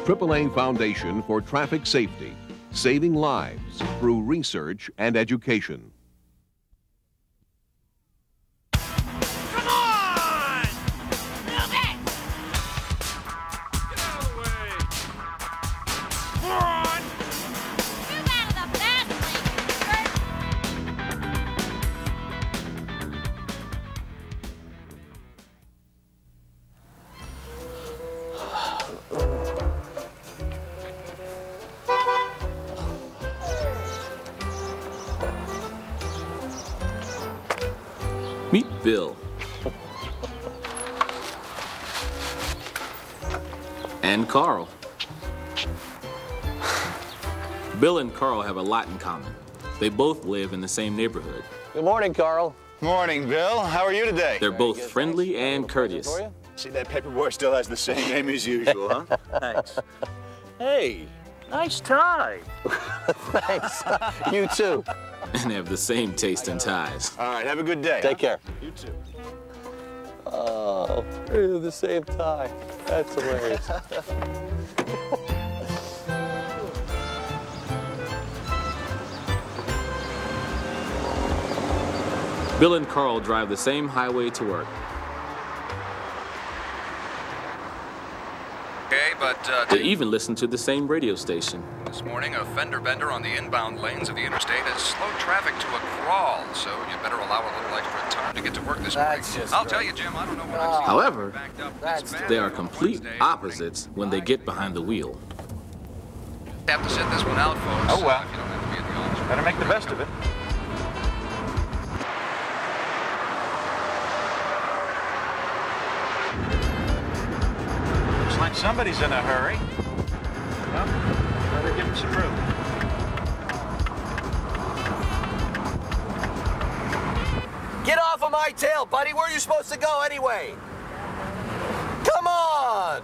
AAA Foundation for Traffic Safety, saving lives through research and education. Come on! Move it! Get out of the way! Moron! Move out of the fast Meet Bill. And Carl. Bill and Carl have a lot in common. They both live in the same neighborhood. Good morning, Carl. Morning, Bill. How are you today? They're both friendly and courteous. See, that paperboy still has the same name as usual, huh? Thanks. Hey, nice tie. Thanks. You too. And have the same taste in ties. All right, have a good day. Take care. You too. Oh, we're the same tie. That's hilarious. Bill and Carl drive the same highway to work. Okay, but They even listen to the same radio station. this morning, a fender bender on the inbound lanes of the interstate has slowed traffic to a crawl, so you better allow a little extra time to get to work this morning. I'll tell you, Jim, I don't know what I've seen. However, backed up that's this bad they are on complete Wednesday. opposites when they get behind the wheel. Have to sit this one out, folks. Oh, well. If you don't have to be at the office. Better make the best of it. Looks like somebody's in a hurry. Well, better give him some room. Get off of my tail, buddy. Where are you supposed to go anyway? Come on!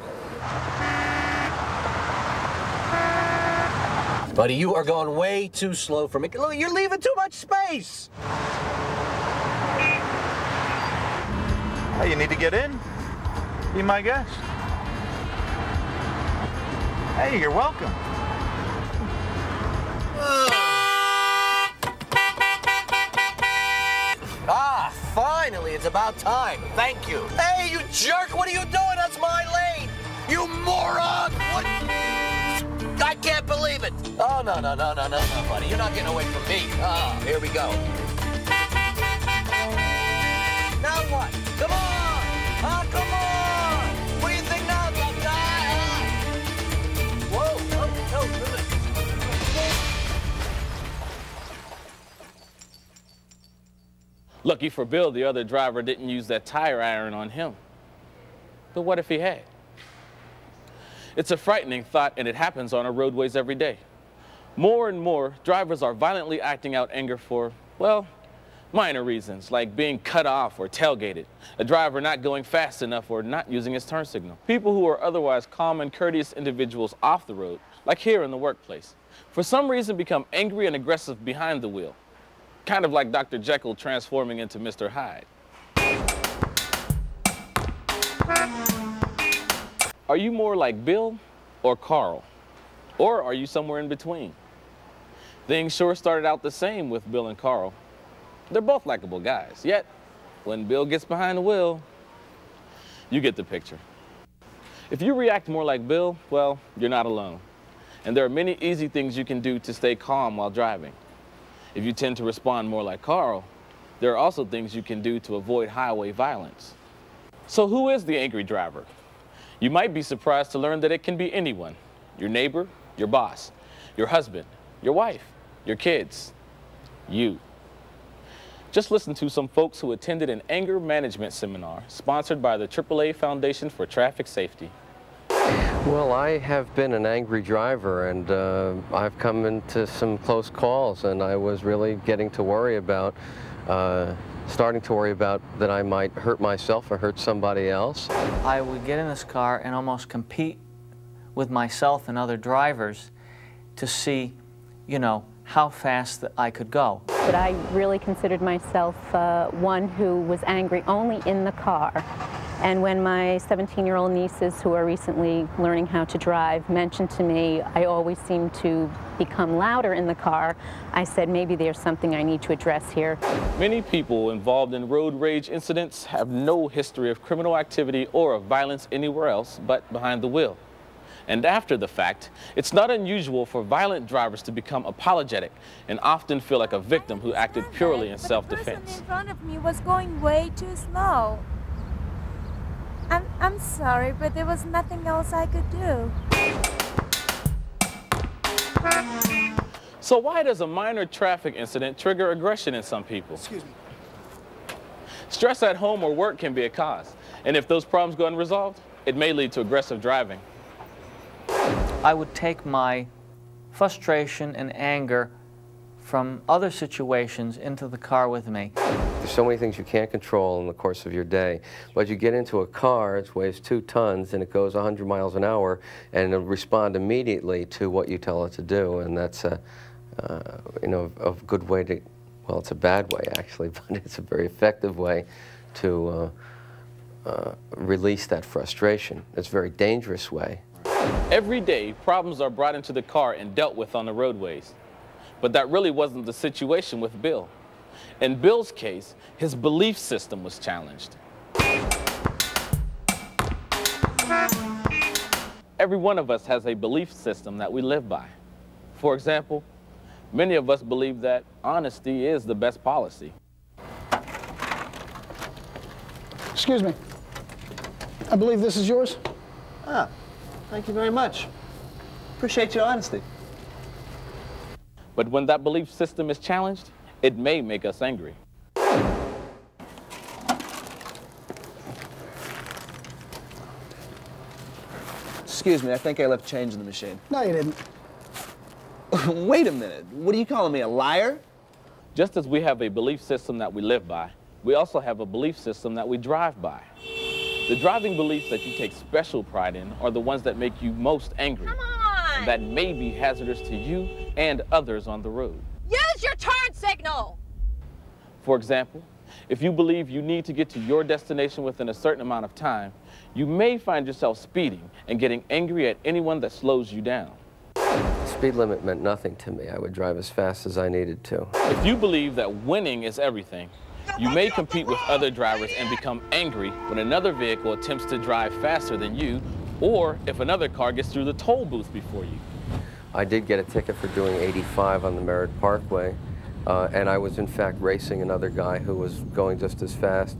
Buddy, you are going way too slow for me. Look, you're leaving too much space. Hey, you need to get in? Be my guest. Hey, you're welcome. Ah, finally, it's about time. Thank you. Hey, you jerk, what are you doing? That's my lane. You moron! What? I can't believe it. Oh, no, buddy. You're not getting away from me. Ah, here we go. Now what? Come on! Ah, come on! What do you think now, tough guy? Whoa, no, listen. Lucky for Bill, the other driver didn't use that tire iron on him. But what if he had? It's a frightening thought, and it happens on our roadways every day. More and more, drivers are violently acting out anger for, well, minor reasons, like being cut off or tailgated, a driver not going fast enough or not using his turn signal. People who are otherwise calm and courteous individuals off the road, like here in the workplace, for some reason become angry and aggressive behind the wheel, kind of like Dr. Jekyll transforming into Mr. Hyde. Are you more like Bill or Carl? Or are you somewhere in between? Things sure started out the same with Bill and Carl. They're both likable guys, yet when Bill gets behind the wheel, you get the picture. If you react more like Bill, well, you're not alone. And there are many easy things you can do to stay calm while driving. If you tend to respond more like Carl, there are also things you can do to avoid highway violence. So who is the angry driver? You might be surprised to learn that it can be anyone. Your neighbor, your boss, your husband, your wife, your kids, you. Just listen to some folks who attended an anger management seminar sponsored by the AAA Foundation for Traffic Safety. Well, I have been an angry driver, and I've come into some close calls, and I was really getting to worry about, starting to worry about that I might hurt myself or hurt somebody else. I would get in this car and almost compete with myself and other drivers to see, you know, how fast I could go. But I really considered myself one who was angry only in the car. And when my 17-year-old nieces, who are recently learning how to drive, mentioned to me I always seem to become louder in the car, I said maybe there's something I need to address here. Many people involved in road rage incidents have no history of criminal activity or of violence anywhere else but behind the wheel. And after the fact, it's not unusual for violent drivers to become apologetic and often feel like a victim who acted purely in self-defense. The person in front of me was going way too slow. I'm sorry, but there was nothing else I could do. So why does a minor traffic incident trigger aggression in some people? Excuse me. Stress at home or work can be a cause. And if those problems go unresolved, it may lead to aggressive driving. I would take my frustration and anger from other situations into the car with me. There's so many things you can't control in the course of your day, but you get into a car, it weighs 2 tons, and it goes 100 miles an hour, and it'll respond immediately to what you tell it to do, and that's a good way to, well, it's a bad way actually, but it's a very effective way to release that frustration. It's a very dangerous way. Every day, problems are brought into the car and dealt with on the roadways. But that really wasn't the situation with Bill. In Bill's case, his belief system was challenged. Every one of us has a belief system that we live by. For example, many of us believe that honesty is the best policy. Excuse me. I believe this is yours. Ah, thank you very much. Appreciate your honesty. But when that belief system is challenged, it may make us angry. Excuse me, I think I left change in the machine. No, you didn't. Wait a minute. What are you calling me, a liar? Just as we have a belief system that we live by, we also have a belief system that we drive by. The driving beliefs that you take special pride in are the ones that make you most angry. Come on! And that may be hazardous to you and others on the road. Use your turn signal! For example, if you believe you need to get to your destination within a certain amount of time, you may find yourself speeding and getting angry at anyone that slows you down. The speed limit meant nothing to me. I would drive as fast as I needed to. If you believe that winning is everything, you may compete with other drivers and become angry when another vehicle attempts to drive faster than you, or if another car gets through the toll booth before you. I did get a ticket for doing 85 on the Merritt Parkway, and I was in fact racing another guy who was going just as fast.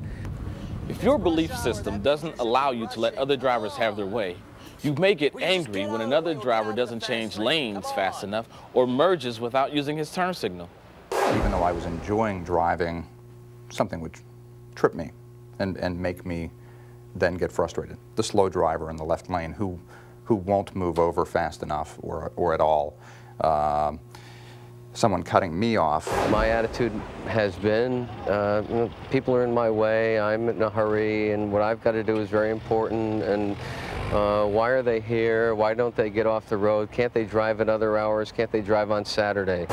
If your belief system doesn't allow you to let other drivers have their way, you may get angry when another driver doesn't change lanes fast enough or merges without using his turn signal. Even though I was enjoying driving, something would trip me and make me then get frustrated. The slow driver in the left lane who won't move over fast enough or at all. Someone cutting me off. My attitude has been, people are in my way, I'm in a hurry, and what I've got to do is very important, and why are they here? Why don't they get off the road? Can't they drive at other hours? Can't they drive on Saturday?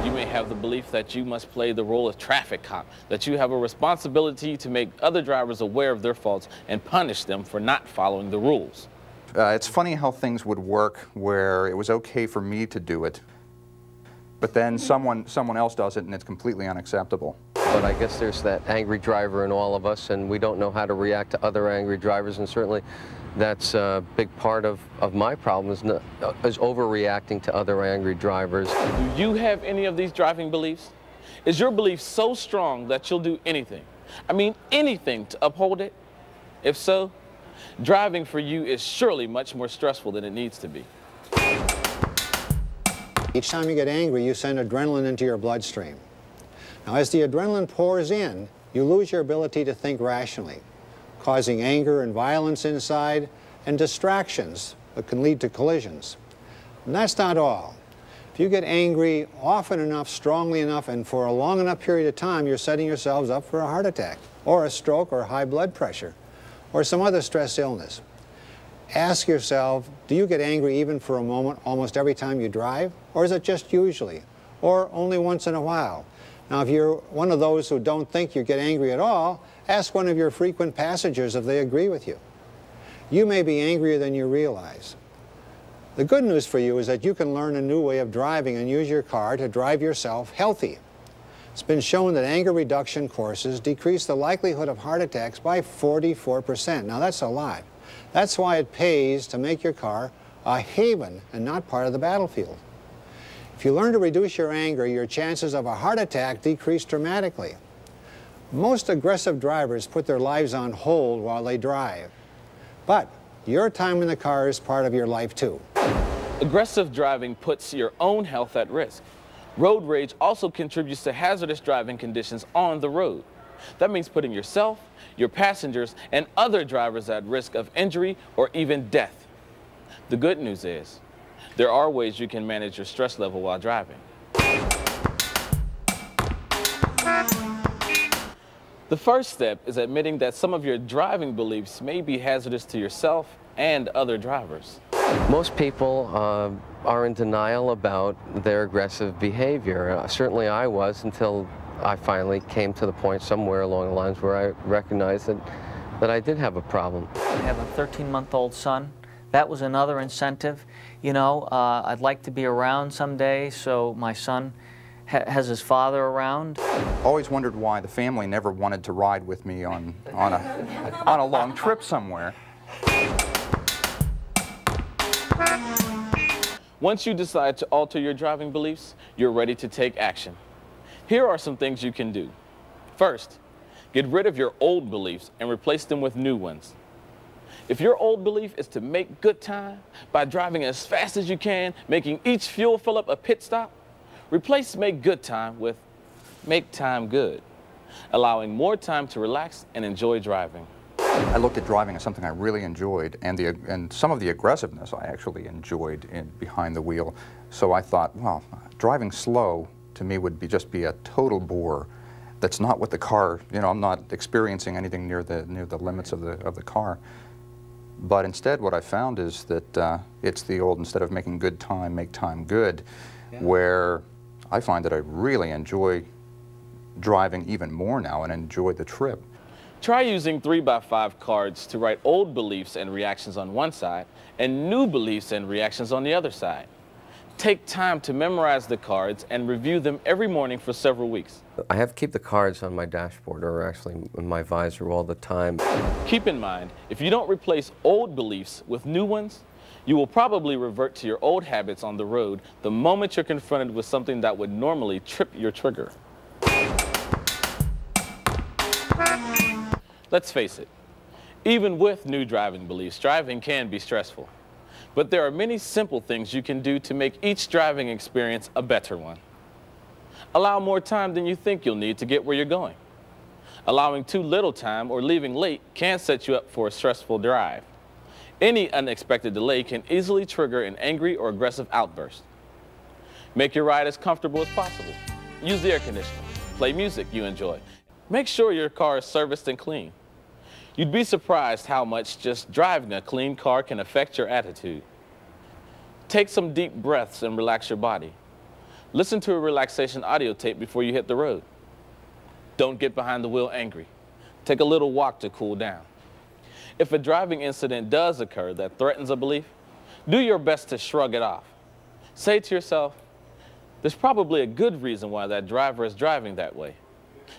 You may have the belief that you must play the role of traffic cop, that you have a responsibility to make other drivers aware of their faults and punish them for not following the rules. It's funny how things would work where it was okay for me to do it, but then someone else does it and it's completely unacceptable. But I guess there's that angry driver in all of us, and we don't know how to react to other angry drivers, and certainly that's a big part of my problem is overreacting to other angry drivers. Do you have any of these driving beliefs? Is your belief so strong that you'll do anything? I mean anything to uphold it? If so, driving for you is surely much more stressful than it needs to be. Each time you get angry, you send adrenaline into your bloodstream. Now, as the adrenaline pours in, you lose your ability to think rationally, causing anger and violence inside and distractions that can lead to collisions. And that's not all. If you get angry often enough, strongly enough, and for a long enough period of time, you're setting yourselves up for a heart attack, or a stroke, or high blood pressure, or some other stress illness. Ask yourself, do you get angry even for a moment almost every time you drive? Or is it just usually? or only once in a while. Now, if you're one of those who don't think you get angry at all, ask one of your frequent passengers if they agree with you. You may be angrier than you realize. The good news for you is that you can learn a new way of driving and use your car to drive yourself healthy. It's been shown that anger reduction courses decrease the likelihood of heart attacks by 44%. Now, that's a lot. That's why it pays to make your car a haven and not part of the battlefield. If you learn to reduce your anger, your chances of a heart attack decrease dramatically. Most aggressive drivers put their lives on hold while they drive. But your time in the car is part of your life too. Aggressive driving puts your own health at risk. Road rage also contributes to hazardous driving conditions on the road. That means putting yourself, your passengers, and other drivers at risk of injury or even death. The good news is, there are ways you can manage your stress level while driving. The first step is admitting that some of your driving beliefs may be hazardous to yourself and other drivers. Most people are in denial about their aggressive behavior. Certainly I was, until I finally came to the point somewhere along the lines where I recognized that I did have a problem. I have a 13-month-old son. That was another incentive. You know, I'd like to be around someday, so my son has his father around. Always wondered why the family never wanted to ride with me on a long trip somewhere. Once you decide to alter your driving beliefs, you're ready to take action. Here are some things you can do. First, get rid of your old beliefs and replace them with new ones. If your old belief is to make good time by driving as fast as you can, making each fuel fill-up a pit stop, replace make good time with make time good, allowing more time to relax and enjoy driving. I looked at driving as something I really enjoyed, and some of the aggressiveness I actually enjoyed behind the wheel. So I thought, well, driving slow to me would just be a total bore. That's not what the car, you know, I'm not experiencing anything near the limits of the car. But instead what I found is that it's the old, instead of making good time, make time good, where I find that I really enjoy driving even more now and enjoy the trip. Try using 3x5 cards to write old beliefs and reactions on one side and new beliefs and reactions on the other side. Take time to memorize the cards and review them every morning for several weeks. I have to keep the cards on my dashboard, or actually in my visor, all the time. Keep in mind, if you don't replace old beliefs with new ones, you will probably revert to your old habits on the road the moment you're confronted with something that would normally trip your trigger. Let's face it, even with new driving beliefs, driving can be stressful. But there are many simple things you can do to make each driving experience a better one. Allow more time than you think you'll need to get where you're going. Allowing too little time or leaving late can set you up for a stressful drive. Any unexpected delay can easily trigger an angry or aggressive outburst. Make your ride as comfortable as possible. Use the air conditioner. Play music you enjoy. Make sure your car is serviced and clean. You'd be surprised how much just driving a clean car can affect your attitude. Take some deep breaths and relax your body. Listen to a relaxation audio tape before you hit the road. Don't get behind the wheel angry. Take a little walk to cool down. If a driving incident does occur that threatens a belief, do your best to shrug it off. Say to yourself, there's probably a good reason why that driver is driving that way.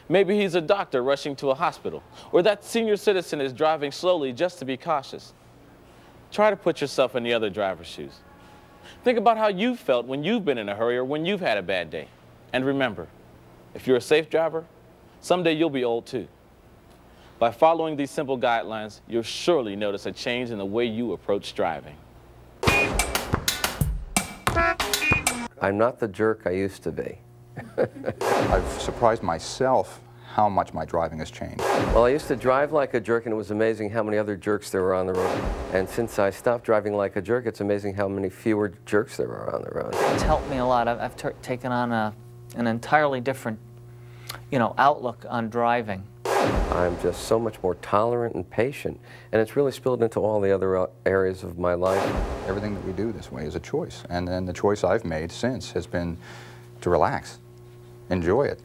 Maybe he's a doctor rushing to a hospital, or that senior citizen is driving slowly just to be cautious. Try to put yourself in the other driver's shoes. Think about how you've felt when you've been in a hurry or when you've had a bad day. And remember, if you're a safe driver, someday you'll be old too. By following these simple guidelines, you'll surely notice a change in the way you approach driving. I'm not the jerk I used to be. I've surprised myself how much my driving has changed. Well, I used to drive like a jerk, and it was amazing how many other jerks there were on the road. And since I stopped driving like a jerk, it's amazing how many fewer jerks there are on the road. It's helped me a lot. I've taken on an entirely different, outlook on driving. I'm just so much more tolerant and patient, and it's really spilled into all the other areas of my life. Everything that we do this way is a choice, and the choice I've made since has been to relax, enjoy it.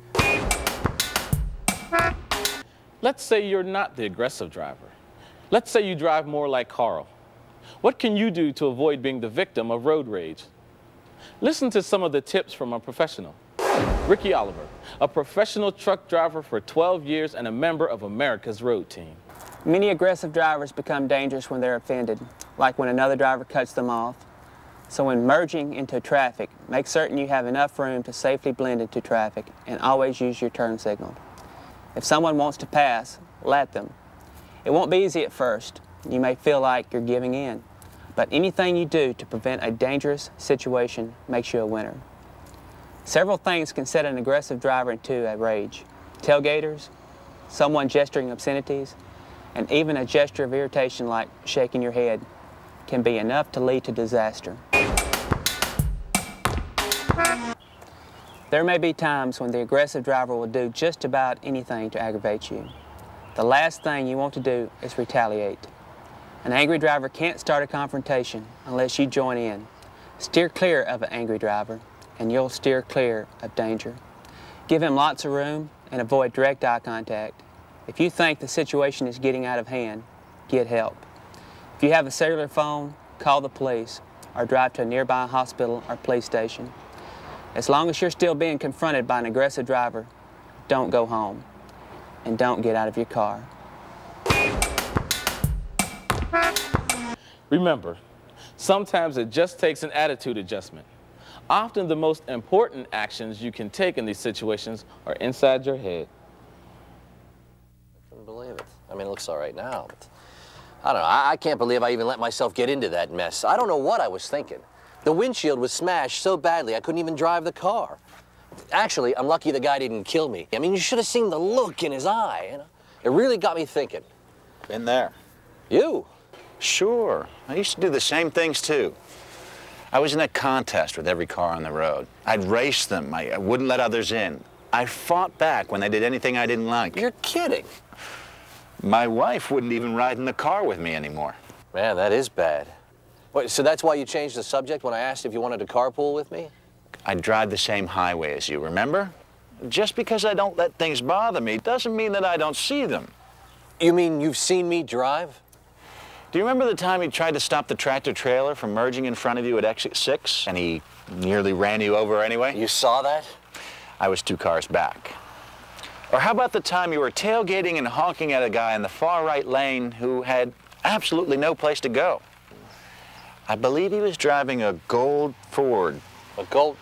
Let's say you're not the aggressive driver. Let's say you drive more like Carl. What can you do to avoid being the victim of road rage? Listen to some of the tips from a professional. Ricky Oliver, a professional truck driver for 12 years and a member of America's Road Team. Many aggressive drivers become dangerous when they're offended, like when another driver cuts them off. So when merging into traffic, make certain you have enough room to safely blend into traffic and always use your turn signal. If someone wants to pass, let them. It won't be easy at first. You may feel like you're giving in, but anything you do to prevent a dangerous situation makes you a winner. Several things can set an aggressive driver into a rage. Tailgaters, someone gesturing obscenities, and even a gesture of irritation like shaking your head can be enough to lead to disaster. There may be times when the aggressive driver will do just about anything to aggravate you. The last thing you want to do is retaliate. An angry driver can't start a confrontation unless you join in. Steer clear of an angry driver, and you'll steer clear of danger. Give him lots of room and avoid direct eye contact. If you think the situation is getting out of hand, get help. If you have a cellular phone, call the police or drive to a nearby hospital or police station. As long as you're still being confronted by an aggressive driver, don't go home and don't get out of your car. Remember, sometimes it just takes an attitude adjustment. Often the most important actions you can take in these situations are inside your head. I couldn't believe it. I mean, it looks all right now, but I don't know. I can't believe I even let myself get into that mess. I don't know what I was thinking. The windshield was smashed so badly I couldn't even drive the car. Actually, I'm lucky the guy didn't kill me. I mean, you should have seen the look in his eye, you know? It really got me thinking. Been there. You? Sure. I used to do the same things, too. I was in a contest with every car on the road. I'd race them. I wouldn't let others in. I fought back when they did anything I didn't like. You're kidding. My wife wouldn't even ride in the car with me anymore. Man, that is bad. Wait, so that's why you changed the subject when I asked if you wanted to carpool with me? I drive the same highway as you, remember? Just because I don't let things bother me doesn't mean that I don't see them. You mean you've seen me drive? Do you remember the time he tried to stop the tractor-trailer from merging in front of you at exit 6, and he nearly ran you over anyway? You saw that? I was 2 cars back. Or how about the time you were tailgating and honking at a guy in the far right lane who had absolutely no place to go? I believe he was driving a gold Ford. A gold?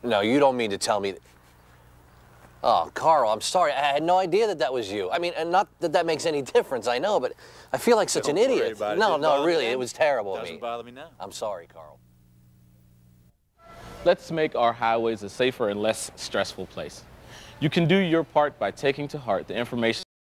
No, you don't mean to tell me that. Oh, Carl, I'm sorry. I had no idea that that was you. I mean, and not that that makes any difference, I know, but I feel like such an idiot. No, really, it was terrible of me. Doesn't bother me now. I'm sorry, Carl. Let's make our highways a safer and less stressful place. You can do your part by taking to heart the information